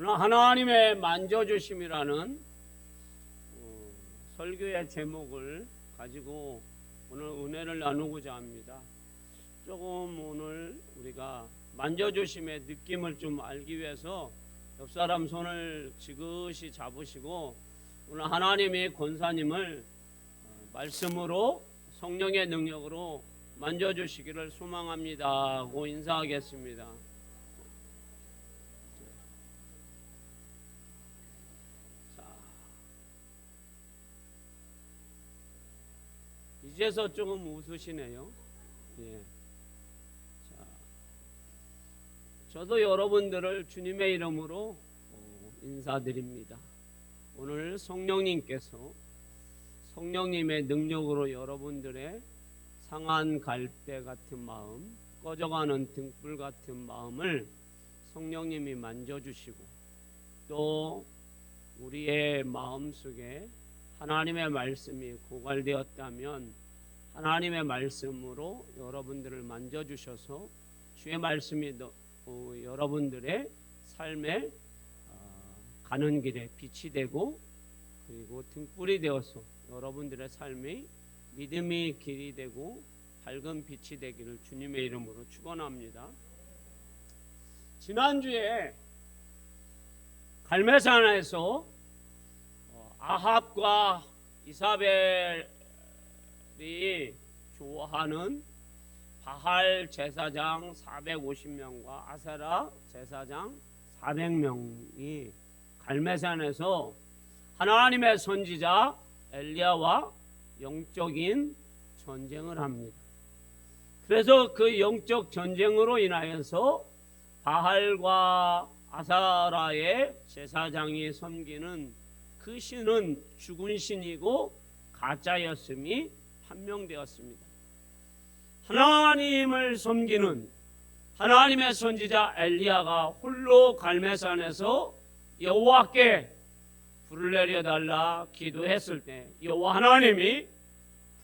오늘 하나님의 만져주심이라는 설교의 제목을 가지고 오늘 은혜를 나누고자 합니다. 조금 오늘 우리가 만져주심의 느낌을 좀 알기 위해서 옆 사람 손을 지그시 잡으시고 오늘 하나님의 권사님을 말씀으로 성령의 능력으로 만져주시기를 소망합니다 하고 인사하겠습니다. 이제서 조금 웃으시네요. 예. 자, 저도 여러분들을 주님의 이름으로 인사드립니다. 오늘 성령님께서 성령님의 능력으로 여러분들의 상한 갈대 같은 마음, 꺼져가는 등불 같은 마음을 성령님이 만져주시고 또 우리의 마음속에 하나님의 말씀이 고갈되었다면 하나님의 말씀으로 여러분들을 만져주셔서 주의 말씀이 여러분들의 삶에 가는 길에 빛이 되고 그리고 등불이 되어서 여러분들의 삶이 믿음의 길이 되고 밝은 빛이 되기를 주님의 이름으로 축원합니다. 지난주에 갈멜산에서 아합과 이사벨이 좋아하는 바할 제사장 450명과 아세라 제사장 400명이 갈멜산에서 하나님의 선지자 엘리야와 영적인 전쟁을 합니다. 그래서 그 영적 전쟁으로 인하여서 바할과 아세라의 제사장이 섬기는 그 신은 죽은 신이고 가짜였음이 판명되었습니다. 하나님을 섬기는 하나님의 선지자 엘리야가 홀로 갈멜산에서 여호와께 불을 내려달라 기도했을 때 여호와 하나님이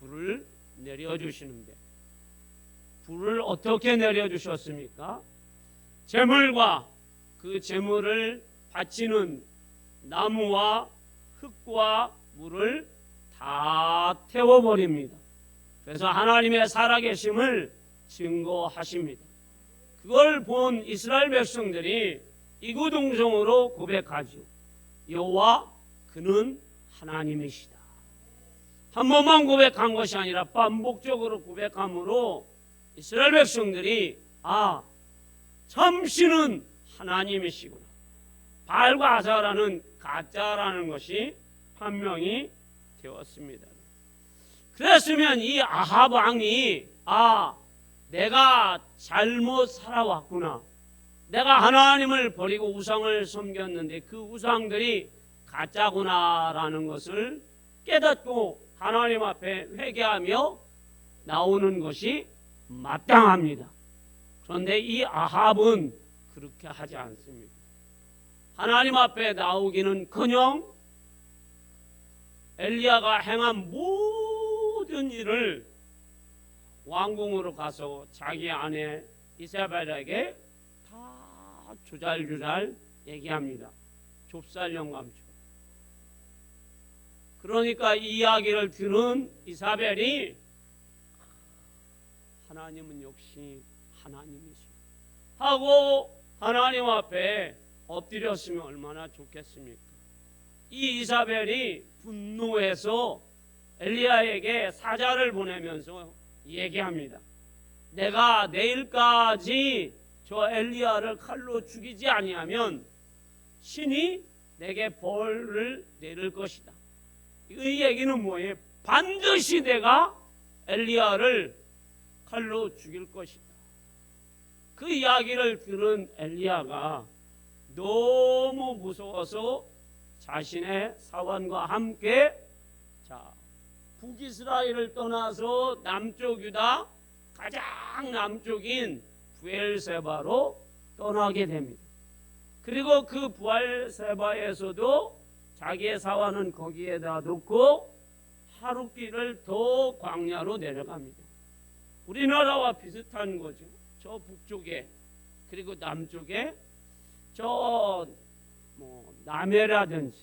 불을 내려주시는데 불을 어떻게 내려주셨습니까? 제물과 그 제물을 바치는 나무와 흙과 물을 다 태워버립니다. 그래서 하나님의 살아계심을 증거하십니다. 그걸 본 이스라엘 백성들이 이구동성으로 고백하죠. 여호와 그는 하나님이시다. 한 번만 고백한 것이 아니라 반복적으로 고백함으로 이스라엘 백성들이 참신은 하나님이시구나. 바알과 아세라는 가짜라는 것이 판명이 되었습니다. 그랬으면 이 아합 왕이 내가 잘못 살아왔구나. 내가 하나님을 버리고 우상을 섬겼는데 그 우상들이 가짜구나라는 것을 깨닫고 하나님 앞에 회개하며 나오는 것이 마땅합니다. 그런데 이 아합은 그렇게 하지 않습니다. 하나님 앞에 나오기는커녕 엘리야가 행한 모든 일을 왕궁으로 가서 자기 아내 이세벨에게 다 조잘조잘 얘기합니다. 좁쌀 영감처럼. 그러니까 이 이야기를 들은 이사벨이 하나님은 역시 하나님이시오 하고 하나님 앞에 엎드렸으면 얼마나 좋겠습니까? 이 이사벨이 분노해서 엘리야에게 사자를 보내면서 얘기합니다. 내가 내일까지 저 엘리야를 칼로 죽이지 아니하면 신이 내게 벌을 내릴 것이다. 이 얘기는 뭐예요? 반드시 내가 엘리야를 칼로 죽일 것이다. 그 이야기를 들은 엘리야가 너무 무서워서 자신의 사원과 함께 북이스라엘을 떠나서 남쪽 유다 가장 남쪽인 부엘세바로 떠나게 됩니다. 그리고 그 부엘세바에서도 자기의 사원은 거기에다 놓고 하룻길을 더 광야로 내려갑니다. 우리나라와 비슷한 거죠. 저 북쪽에 그리고 남쪽에 저 남해라든지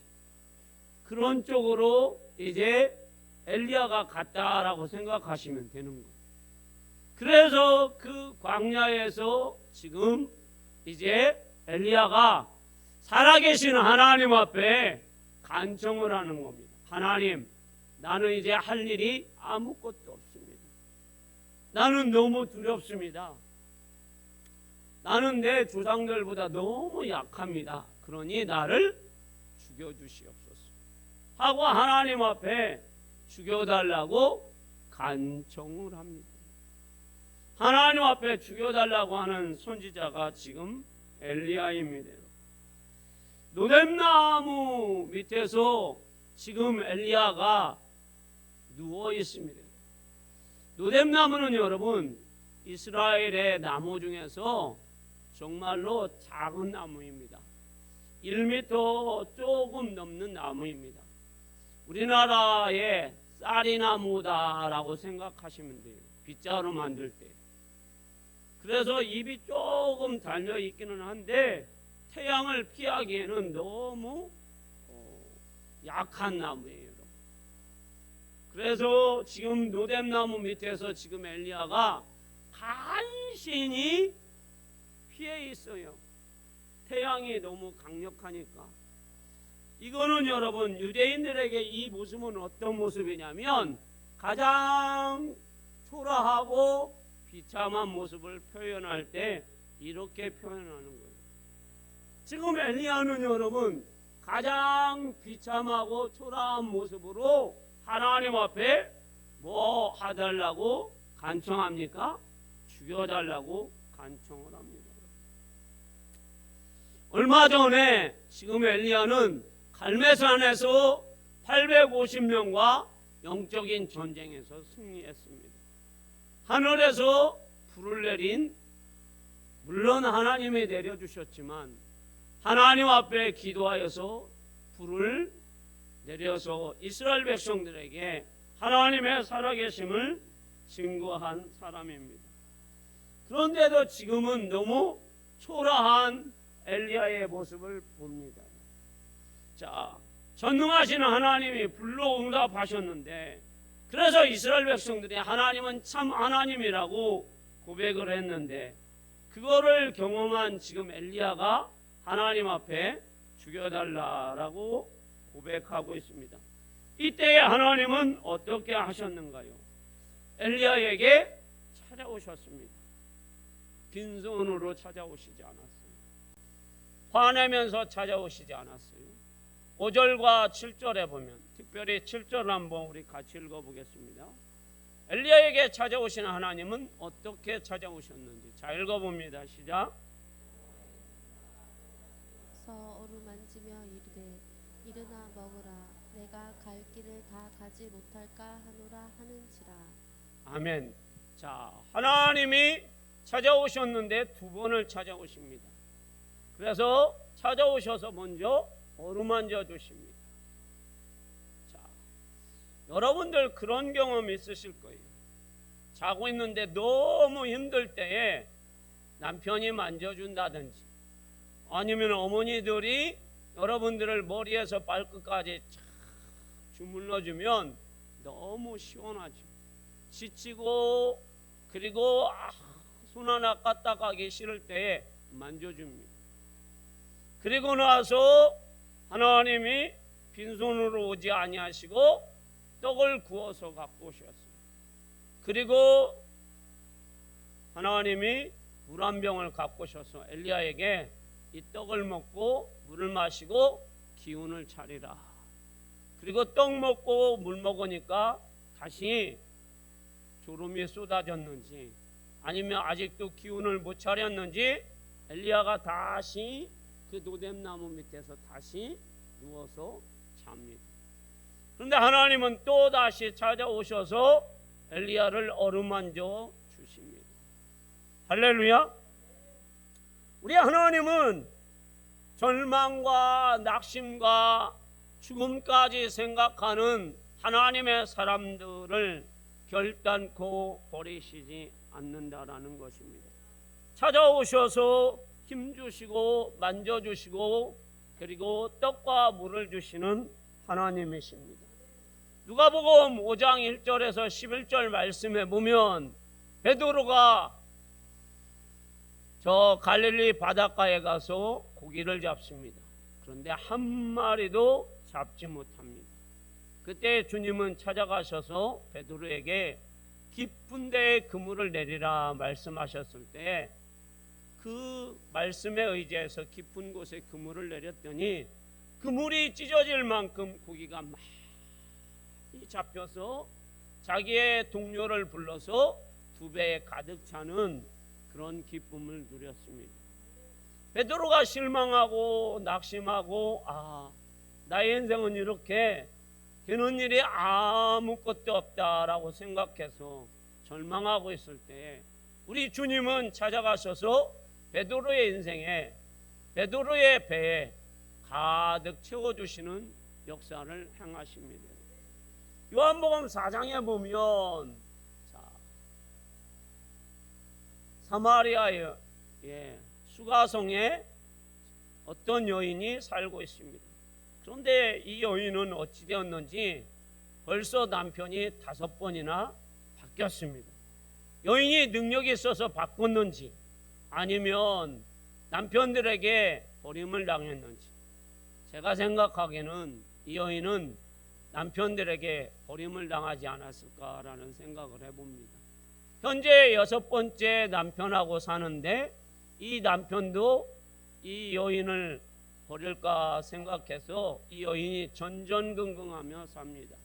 그런 쪽으로 이제 엘리야가 갔다라고 생각하시면 되는 거예요. 그래서 그 광야에서 지금 이제 엘리야가 살아계신 하나님 앞에 간청을 하는 겁니다. 하나님, 나는 이제 할 일이 아무것도 없습니다. 나는 너무 두렵습니다. 나는 내 조상들보다 너무 약합니다. 그러니 나를 죽여주시옵소서 하고 하나님 앞에 죽여달라고 간청을 합니다. 하나님 앞에 죽여달라고 하는 선지자가 지금 엘리야입니다. 노뎀나무 밑에서 지금 엘리야가 누워 있습니다. 노뎀나무는 여러분 이스라엘의 나무 중에서 정말로 작은 나무입니다. 1m 조금 넘는 나무입니다. 우리나라의 쌀이나무다라고 생각하시면 돼요. 빗자루 만들 때. 그래서 잎이 조금 달려 있기는 한데 태양을 피하기에는 너무 약한 나무예요. 그래서 지금 노뎀나무 밑에서 지금 엘리야가 간신히 피해 있어요. 태양이 너무 강력하니까. 이거는 여러분 유대인들에게 이 모습은 어떤 모습이냐면 가장 초라하고 비참한 모습을 표현할 때 이렇게 표현하는 거예요. 지금 엘리야는 여러분 가장 비참하고 초라한 모습으로 하나님 앞에 뭐 해달라고 간청합니까? 죽여달라고 간청을 합니다. 얼마 전에 지금 엘리야는 갈멜산에서 850명과 영적인 전쟁에서 승리했습니다. 하늘에서 불을 내린, 물론 하나님이 내려주셨지만 하나님 앞에 기도하여서 불을 내려서 이스라엘 백성들에게 하나님의 살아계심을 증거한 사람입니다. 그런데도 지금은 너무 초라한 엘리야의 모습을 봅니다. 자, 전능하신 하나님이 불로 응답하셨는데 그래서 이스라엘 백성들이 하나님은 참 하나님이라고 고백을 했는데 그거를 경험한 지금 엘리야가 하나님 앞에 죽여달라라고 고백하고 있습니다. 이때에 하나님은 어떻게 하셨는가요? 엘리야에게 찾아오셨습니다. 빈손으로 찾아오시지 않았어요. 화내면서 찾아오시지 않았어요. 5절과 7절에 보면 특별히 7절 한번 우리 같이 읽어보겠습니다. 엘리야에게 찾아오신 하나님은 어떻게 찾아오셨는지 자 읽어봅니다. 시작. 어루만지며 이르되 일어나 먹으라 내가 갈 길을 다 가지 못할까 하노라 하는지라. 아멘. 자, 하나님이 찾아오셨는데 두 번을 찾아오십니다. 그래서 찾아오셔서 먼저 어루만져 주십니다. 자, 여러분들 그런 경험 있으실 거예요. 자고 있는데 너무 힘들 때에 남편이 만져준다든지 아니면 어머니들이 여러분들을 머리에서 발끝까지 착 주물러주면 너무 시원하죠. 지치고 그리고 손 하나 까딱하기 싫을 때에 만져줍니다. 그리고 나서 하나님이 빈손으로 오지 아니하시고 떡을 구워서 갖고 오셨어요. 그리고 하나님이 물 한 병을 갖고 오셔서 엘리야에게 이 떡을 먹고 물을 마시고 기운을 차리라. 그리고 떡 먹고 물 먹으니까 다시 졸음이 쏟아졌는지 아니면 아직도 기운을 못 차렸는지 엘리야가 다시 그 노뎀나무 밑에서 다시 누워서 잡니다. 그런데 하나님은 또 다시 찾아오셔서 엘리야를 어루만져 주십니다. 할렐루야. 우리 하나님은 절망과 낙심과 죽음까지 생각하는 하나님의 사람들을 결단코 버리시지 않는다라는 것입니다. 찾아오셔서 힘주시고 만져주시고 그리고 떡과 물을 주시는 하나님이십니다. 누가복음 5장 1절에서 11절 말씀에 보면 베드로가 저 갈릴리 바닷가에 가서 고기를 잡습니다. 그런데 한 마리도 잡지 못합니다. 그때 주님은 찾아가셔서 베드로에게 깊은 데에 그물을 내리라 말씀하셨을 때 그 말씀에 의지해서 깊은 곳에 그물을 내렸더니 그물이 찢어질 만큼 고기가 많이 잡혀서 자기의 동료를 불러서 2배에 가득 차는 그런 기쁨을 누렸습니다. 베드로가 실망하고 낙심하고 나의 인생은 이렇게 되는 일이 아무것도 없다라고 생각해서 절망하고 있을 때 우리 주님은 찾아가셔서 베드로의 인생에 베드로의 배에 가득 채워주시는 역사를 행하십니다. 요한복음 4장에 보면 사마리아의 수가성에 어떤 여인이 살고 있습니다. 그런데 이 여인은 어찌 되었는지 벌써 남편이 5번이나 바뀌었습니다. 여인이 능력이 있어서 바꿨는지 아니면 남편들에게 버림을 당했는지 제가 생각하기에는 이 여인은 남편들에게 버림을 당하지 않았을까라는 생각을 해봅니다. 현재 6번째 남편하고 사는데 이 남편도 이 여인을 버릴까 생각해서 이 여인이 전전긍긍하며 삽니다.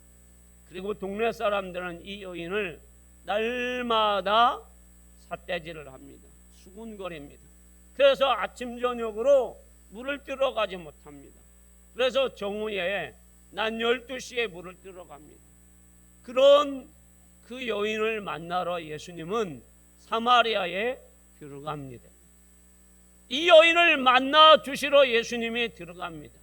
그리고 동네 사람들은 이 여인을 날마다 삿대질을 합니다. 수군거립니다. 그래서 아침 저녁으로 물을 뜨러 가지 못합니다. 그래서 정오에 낮 12시에 물을 뜨러 갑니다. 그런 그 여인을 만나러 예수님은 사마리아에 들어갑니다. 이 여인을 만나 주시러 예수님이 들어갑니다.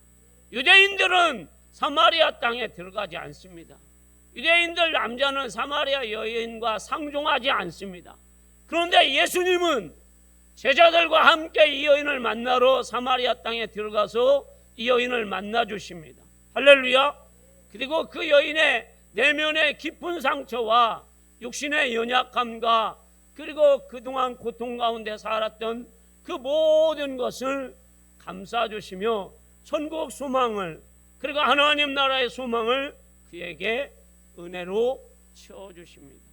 유대인들은 사마리아 땅에 들어가지 않습니다. 유대인들 남자는 사마리아 여인과 상종하지 않습니다. 그런데 예수님은 제자들과 함께 이 여인을 만나러 사마리아 땅에 들어가서 이 여인을 만나 주십니다. 할렐루야. 그리고 그 여인의 내면의 깊은 상처와 육신의 연약함과 그리고 그동안 고통 가운데 살았던 그 모든 것을 감싸주시며 천국 소망을 그리고 하나님 나라의 소망을 그에게 은혜로 채워주십니다.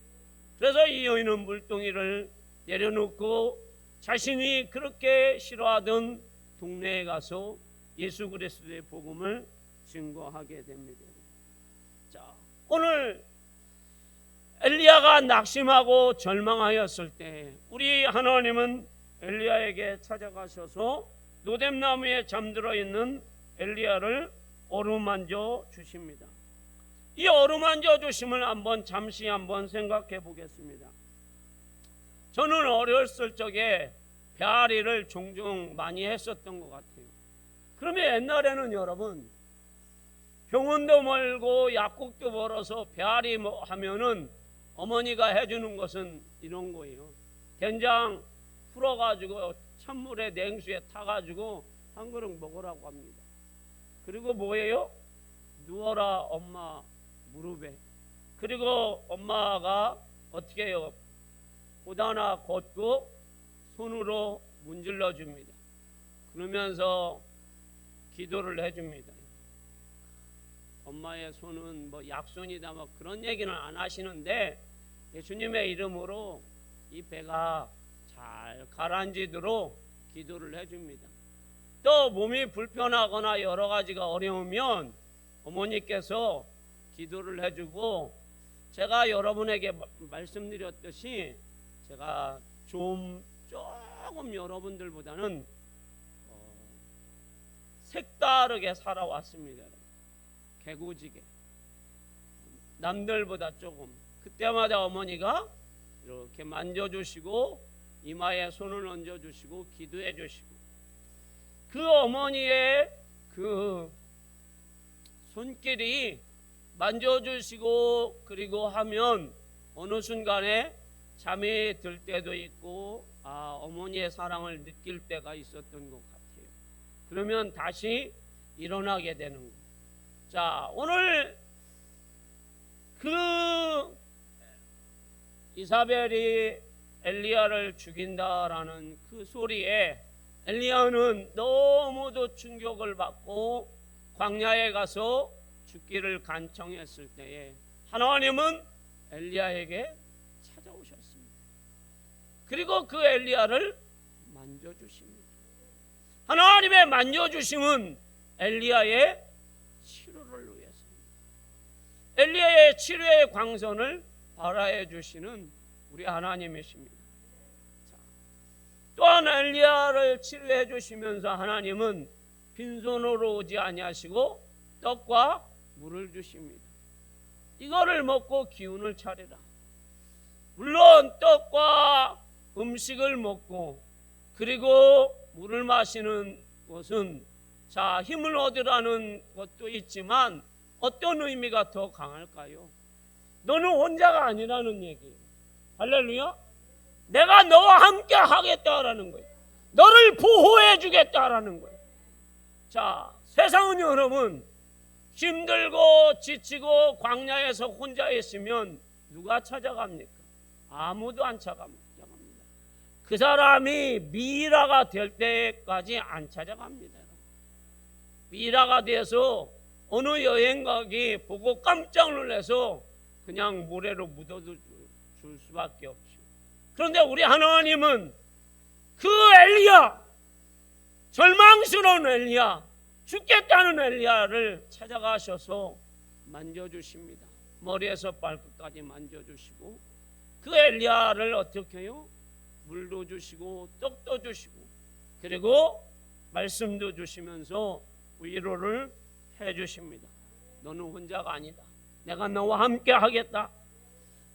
그래서 이 여인은 물동이를 내려놓고 자신이 그렇게 싫어하던 동네에 가서 예수 그리스도의 복음을 증거하게 됩니다. 자, 오늘 엘리야가 낙심하고 절망하였을 때 우리 하나님은 엘리야에게 찾아가셔서 노뎀나무에 잠들어 있는 엘리야를 어루만져 주십니다. 이 어루만져 주심을 잠시 한번 생각해 보겠습니다. 저는 어렸을 적에 배앓이를 종종 많이 했었던 것 같아요. 그러면 옛날에는 여러분 병원도 멀고 약국도 멀어서 배앓이 하면은 어머니가 해주는 것은 이런 거예요. 된장 풀어가지고 찬물에 냉수에 타가지고 한 그릇 먹으라고 합니다. 그리고 뭐예요? 누워라 엄마 무릎에. 그리고 엄마가 어떻게 해요? 옷 하나 걷고 손으로 문질러 줍니다. 그러면서 기도를 해줍니다. 엄마의 손은 뭐 약손이다 뭐 그런 얘기는 안 하시는데 예수님의 이름으로 이 배가 잘 가라앉도록 기도를 해줍니다. 또 몸이 불편하거나 여러 가지가 어려우면 어머니께서 기도를 해주고 제가 여러분에게 말씀드렸듯이 제가 조금 여러분들보다는 색다르게 살아왔습니다. 개구지게 남들보다 조금 그때마다 어머니가 이렇게 만져주시고 이마에 손을 얹어주시고 기도해 주시고 그 어머니의 그 손길이 만져주시고 그리고 하면 어느 순간에 잠이 들 때도 있고 어머니의 사랑을 느낄 때가 있었던 것 같아요. 그러면 다시 일어나게 되는 거예요. 자, 오늘 그 이사벨이 엘리야를 죽인다라는 그 소리에 엘리야는 너무도 충격을 받고 광야에 가서 죽기를 간청했을 때에 하나님은 엘리야에게 찾아오셨습니다. 그리고 그 엘리야를 만져주십니다. 하나님의 만져주심은 엘리야의 치료를 위해서입니다. 엘리야의 치료의 광선을 발하해 주시는 우리 하나님이십니다. 자, 또한 엘리야를 치료해 주시면서 하나님은 빈손으로 오지 아니하시고 떡과 물을 주십니다. 이거를 먹고 기운을 차리라. 물론 떡과 음식을 먹고 그리고 물을 마시는 것은 자, 힘을 얻으라는 것도 있지만 어떤 의미가 더 강할까요? 너는 혼자가 아니라는 얘기예요. 할렐루야. 내가 너와 함께 하겠다라는 거예요. 너를 보호해 주겠다라는 거예요. 자, 세상은 여러분 힘들고 지치고 광야에서 혼자 있으면 누가 찾아갑니까? 아무도 안 찾아갑니다. 그 사람이 미라가 될 때까지 안 찾아갑니다. 미라가 돼서 어느 여행가기 보고 깜짝 놀라서 그냥 모래로 묻어줄 수밖에 없죠. 그런데 우리 하나님은 그 엘리야, 절망스러운 엘리야, 죽겠다는 엘리야를 찾아가셔서 만져주십니다. 머리에서 발끝까지 만져주시고 그 엘리야를 어떻게 해요? 물도 주시고 떡도 주시고 그리고 말씀도 주시면서 위로를 해주십니다. 너는 혼자가 아니다. 내가 너와 함께 하겠다.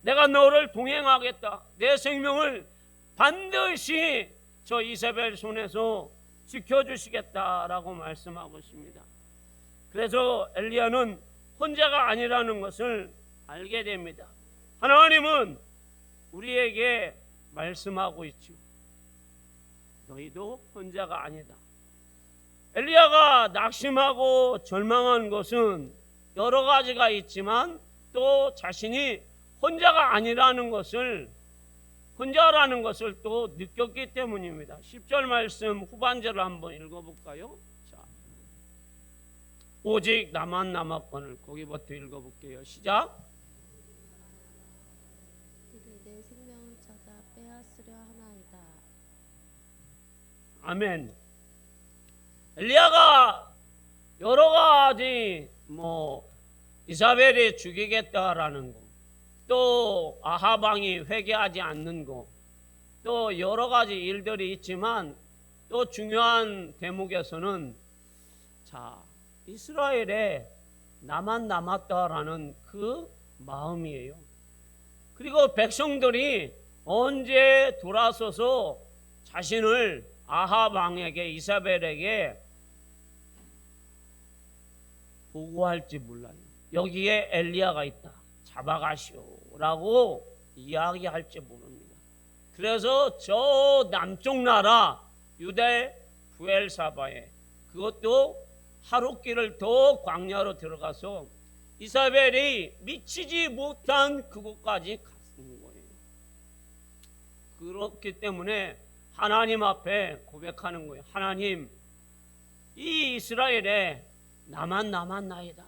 내가 너를 동행하겠다. 내 생명을 반드시 저 이세벨 손에서 지켜주시겠다라고 말씀하고 있습니다. 그래서 엘리야는 혼자가 아니라는 것을 알게 됩니다. 하나님은 우리에게 말씀하고 있죠. 너희도 혼자가 아니다. 엘리야가 낙심하고 절망한 것은 여러 가지가 있지만 또 자신이 혼자라는 것을 또 느꼈기 때문입니다. 10절 말씀 후반절을 한번 읽어볼까요? 자, 오직 나만 남았거늘. 거기부터 읽어볼게요. 시작. 그들이 내 생명을 찾아 빼앗으려 하나이다. 아멘. 엘리야가 여러 가지 이사벨이 죽이겠다라는 거, 또 아합 왕이 회개하지 않는 거, 또 여러 가지 일들이 있지만 또 중요한 대목에서는 자, 이스라엘에 나만 남았다라는 그 마음이에요. 그리고 백성들이 언제 돌아서서 자신을 아합 왕에게, 이사벨에게 보고할지 몰라요. 여기에 엘리야가 있다. 잡아가시오라고 이야기할지 모릅니다. 그래서 저 남쪽 나라 유대 부엘사바에, 그것도 하룻길을 더 광야로 들어가서 이사벨이 미치지 못한 그곳까지 갔는 거예요. 그렇기 때문에 하나님 앞에 고백하는 거예요. 하나님, 이 이스라엘에 나만 남았나이다.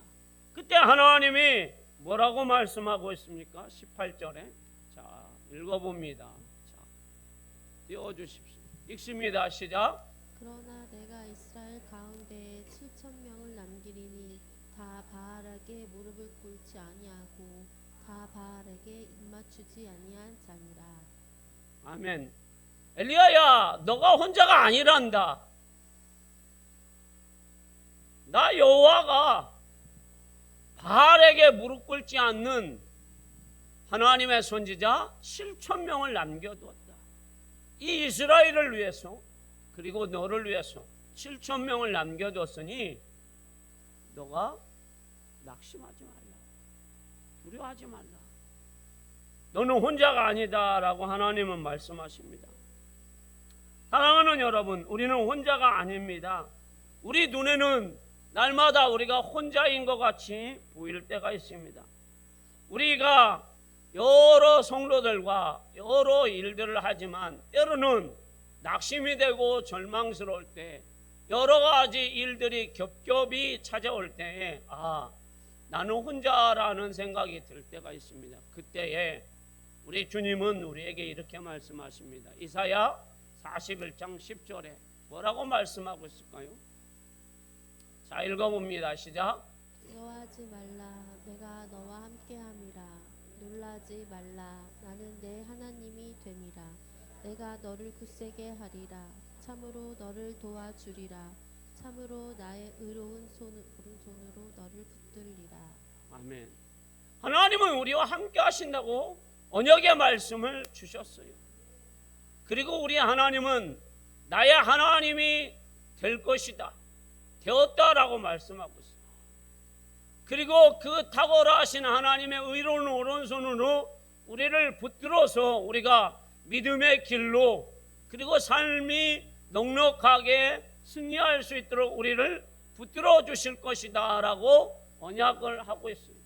그때 하나님이 뭐라고 말씀하고 있습니까? 18절에 자, 읽어봅니다. 자, 띄워주십시오. 읽습니다. 시작. 그러나 내가 이스라엘 가운데에 7,000명을 남기리니 다 바알에게 무릎을 꿇지 아니하고 다 바알에게 입맞추지 아니한 자니라. 아멘. 엘리야야, 너가 혼자가 아니란다. 나 여호와가 바알에게 무릎 꿇지 않는 하나님의 선지자 7,000명을 남겨두었다. 이 이스라엘을 위해서, 그리고 너를 위해서 7,000명을 남겨뒀으니 너가 낙심하지 말라. 두려워하지 말라. 너는 혼자가 아니다라고 하나님은 말씀하십니다. 사랑하는 여러분, 우리는 혼자가 아닙니다. 우리 눈에는 날마다 우리가 혼자인 것 같이 보일 때가 있습니다. 우리가 여러 성도들과 여러 일들을 하지만 때로는 낙심이 되고 절망스러울 때, 여러 가지 일들이 겹겹이 찾아올 때에 나는 혼자라는 생각이 들 때가 있습니다. 그때에 우리 주님은 우리에게 이렇게 말씀하십니다. 이사야 41장 10절에 뭐라고 말씀하고 있을까요? 자, 읽어봅니다. 시작. 두려워하지 말라. 내가 너와 함께함이라. 놀라지 말라. 나는 내 하나님이 됨이라. 내가 너를 굳세게 하리라. 참으로 너를 도와주리라. 참으로 나의 의로운 오른손으로 너를 붙들리라. 아멘. 하나님은 우리와 함께 하신다고 언약의 말씀을 주셨어요. 그리고 우리 하나님은 나의 하나님이 될 것이다, 되었다라고 말씀하고 있어요. 그리고 그 탁월하신 하나님의 의로운 오른손으로 우리를 붙들어서 우리가 믿음의 길로, 그리고 삶이 넉넉하게 승리할 수 있도록 우리를 붙들어 주실 것이다 라고 언약을 하고 있어요.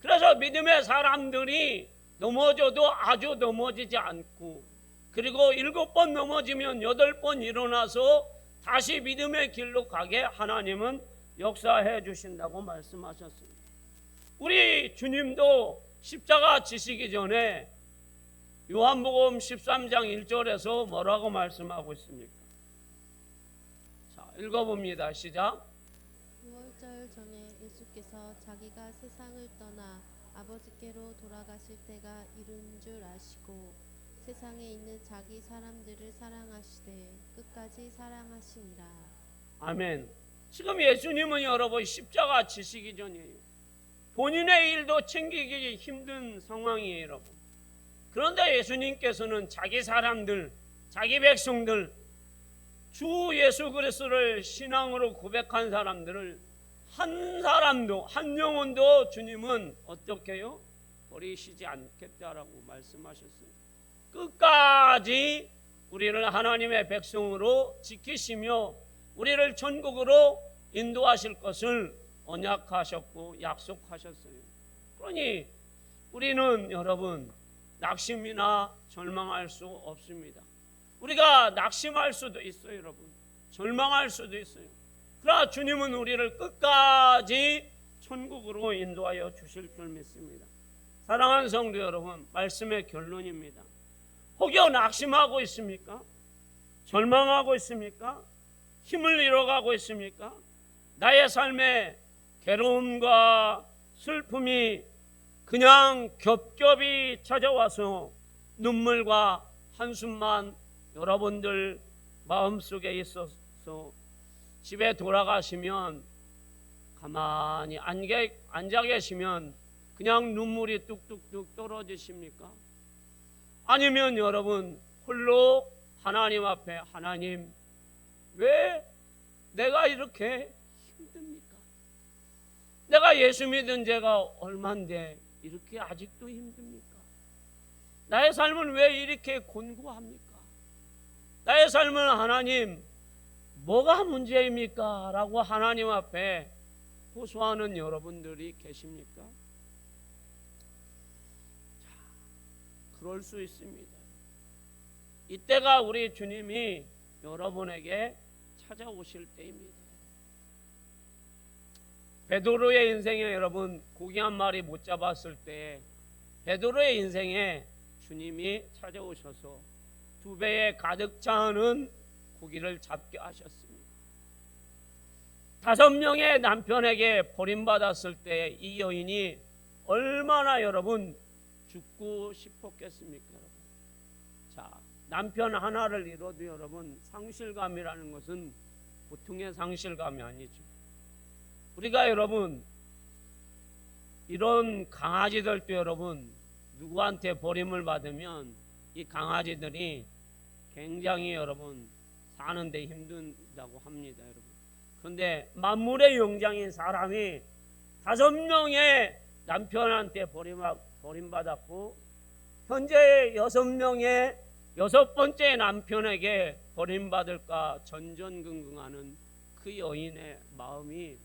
그래서 믿음의 사람들이 넘어져도 아주 넘어지지 않고, 그리고 7번 넘어지면 8번 일어나서 다시 믿음의 길로 가게 하나님은 역사해 주신다고 말씀하셨습니다. 우리 주님도 십자가 지시기 전에 요한복음 13장 1절에서 뭐라고 말씀하고 있습니까? 자, 읽어봅니다. 시작. 6월절 전에 예수께서 자기가 세상을 떠나 아버지께로 돌아가실 때가 이른 줄 아시고 세상에 있는 자기 사람들을 사랑하시되 끝까지 사랑하시니라. 아멘. 지금 예수님은 여러분 십자가 지시기 전이에요. 본인의 일도 챙기기 힘든 상황이에요, 여러분. 그런데 예수님께서는 자기 사람들, 자기 백성들, 주 예수 그리스도를 신앙으로 고백한 사람들을 한 사람도, 한 영혼도 주님은 어떻게 해요? 버리시지 않겠다라고 말씀하셨어요. 끝까지 우리를 하나님의 백성으로 지키시며 우리를 천국으로 인도하실 것을 언약하셨고 약속하셨어요. 그러니 우리는 여러분 낙심이나 절망할 수 없습니다. 우리가 낙심할 수도 있어요, 여러분. 절망할 수도 있어요. 그러나 주님은 우리를 끝까지 천국으로 인도하여 주실 줄 믿습니다. 사랑하는 성도 여러분, 말씀의 결론입니다. 혹여 낙심하고 있습니까? 절망하고 있습니까? 힘을 잃어가고 있습니까? 나의 삶에 괴로움과 슬픔이 그냥 겹겹이 찾아와서 눈물과 한숨만 여러분들 마음속에 있어서 집에 돌아가시면, 가만히 앉아 계시면 그냥 눈물이 뚝뚝뚝 떨어지십니까? 아니면 여러분 홀로 하나님 앞에, 하나님 왜 내가 이렇게 힘듭니까? 내가 예수 믿은 지가 얼만데 이렇게 아직도 힘듭니까? 나의 삶은 왜 이렇게 곤고합니까? 나의 삶은 하나님 뭐가 문제입니까? 라고 하나님 앞에 호소하는 여러분들이 계십니까? 자, 그럴 수 있습니다. 이때가 우리 주님이 여러분에게 찾아오실 때입니다. 베드로의 인생에 여러분 고기 한 마리 못 잡았을 때 베드로의 인생에 주님이 찾아오셔서 2배에 가득 차는 고기를 잡게 하셨습니다. 5명의 남편에게 버림받았을 때 이 여인이 얼마나 여러분 죽고 싶었겠습니까? 여러분. 자, 남편 하나를 잃어도 여러분 상실감이라는 것은 보통의 상실감이 아니죠. 우리가 여러분 이런 강아지들도 여러분 누구한테 버림을 받으면 이 강아지들이 굉장히 여러분 사는데 힘든다고 합니다, 여러분. 그런데 만물의 영장인 사람이 5명의 남편한테 버림받았고 현재 6명의 6번째 남편에게 버림받을까 전전긍긍하는 그 여인의 마음이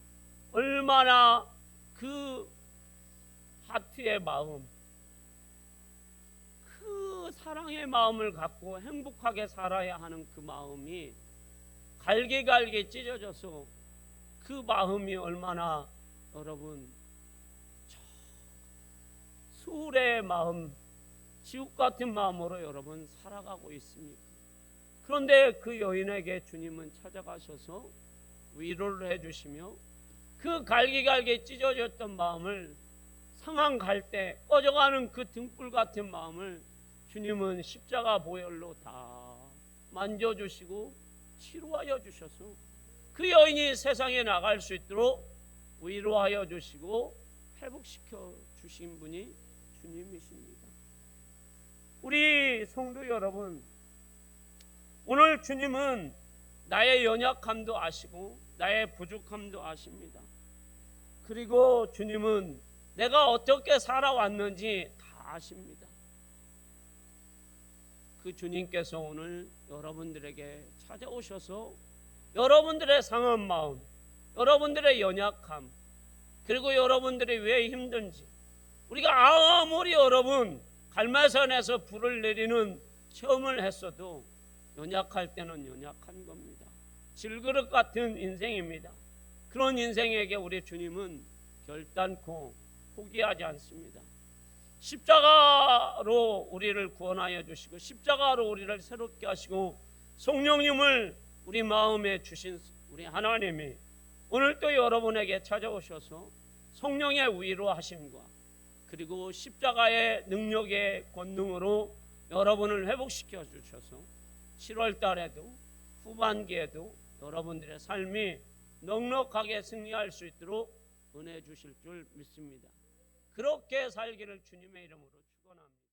얼마나 그 하트의 마음, 그 사랑의 마음을 갖고 행복하게 살아야 하는 그 마음이 갈기갈기 찢어져서 그 마음이 얼마나 여러분 수울의 마음, 지옥 같은 마음으로 여러분 살아가고 있습니까? 그런데 그 여인에게 주님은 찾아가셔서 위로를 해주시며 그 갈기갈기 찢어졌던 마음을 상한 갈 때 꺼져가는 그 등불 같은 마음을 주님은 십자가 보혈로 다 만져주시고 치료하여 주셔서 그 여인이 세상에 나갈 수 있도록 위로하여 주시고 회복시켜 주신 분이 주님이십니다. 우리 성도 여러분, 오늘 주님은 나의 연약함도 아시고 나의 부족함도 아십니다. 그리고 주님은 내가 어떻게 살아왔는지 다 아십니다. 그 주님께서 오늘 여러분들에게 찾아오셔서 여러분들의 상한 마음, 여러분들의 연약함, 그리고 여러분들이 왜 힘든지, 우리가 아무리 여러분 갈매산에서 불을 내리는 체험을 했어도 연약할 때는 연약한 겁니다. 질그릇 같은 인생입니다. 그런 인생에게 우리 주님은 결단코 포기하지 않습니다. 십자가로 우리를 구원하여 주시고 십자가로 우리를 새롭게 하시고 성령님을 우리 마음에 주신 우리 하나님이 오늘 또 여러분에게 찾아오셔서 성령의 위로하심과 그리고 십자가의 능력의 권능으로 여러분을 회복시켜 주셔서 7월 달에도 후반기에도 여러분들의 삶이 넉넉하게 승리할 수 있도록 은혜 주실 줄 믿습니다. 그렇게 살기를 주님의 이름으로 축원합니다.